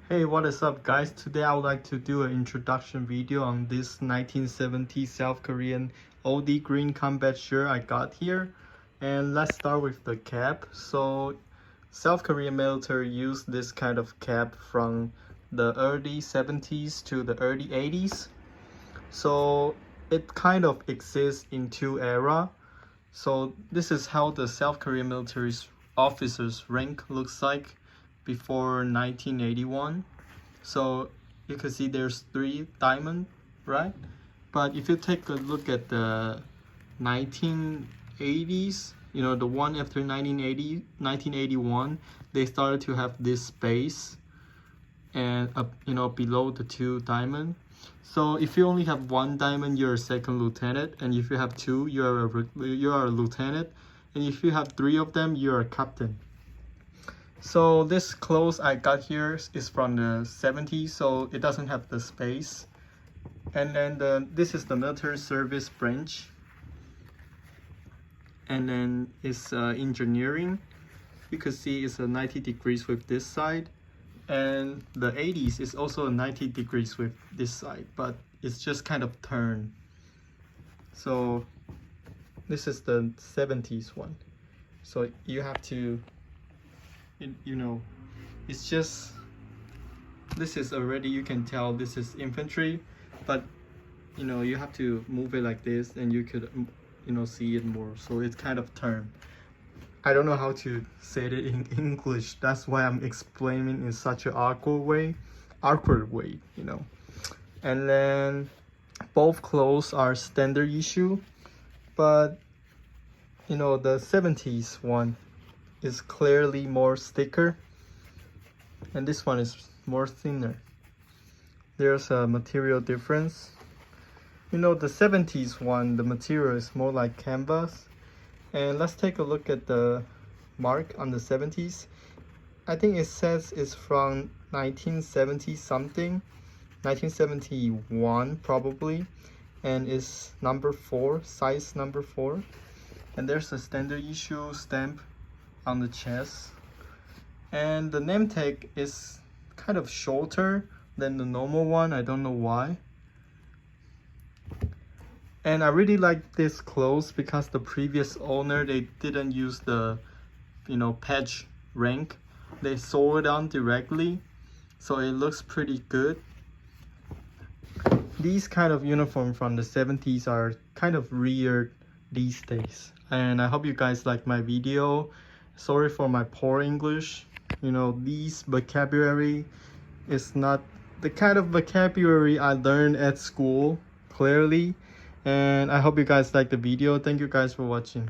Hey, what is up guys? Today I would like to do an introduction video on this 1970 South Korean oldie green combat shirt I got here. And let's start with the cap. So South Korean military used this kind of cap from the early 70s to the early 80s. So it kind of exists in two eras. So this is how the South Korean military's officers rank looks like before 1981. So you can see there's 3 diamond, right? But if you take a look at the 1980s, the one after 1981, they started to have this space and below the 2 diamond. So if you only have 1 diamond, you're a second lieutenant, and if you have 2, you are a lieutenant, and if you have 3 of them, you're a captain. So this clothes I got here is from the 70s, so it doesn't have the space. And then this is the military service branch. And then it's engineering. You can see it's a 90 degrees with this side. And the 80s is also a 90 degrees with this side, but it's just kind of turned. So this is the 70s one. So you have to it's just, this is already, you can tell this is infantry, but you have to move it like this and you could see it more. So it's kind of turned. I don't know how to say it in English, that's why I'm explaining in such an awkward way. And then both clothes are standard issue, but the 70s one is clearly more thicker, and this one is more thinner. There's a material difference. The 70s one, the material is more like canvas. And let's take a look at the mark on the 70s. I think it says it's from 1970 something, 1971 probably, and it's number 4, size number 4. And there's a standard issue stamp on the chest, and the name tag is kind of shorter than the normal one. I don't know why. And I really like this clothes because the previous owner, they didn't use the patch rank, they sew it on directly, so it looks pretty good. These kind of uniform from the 70s are kind of rare these days. And I hope you guys like my video. Sorry for my poor English. These vocabulary is not the kind of vocabulary I learned at school, clearly. And I hope you guys like the video. Thank you guys for watching.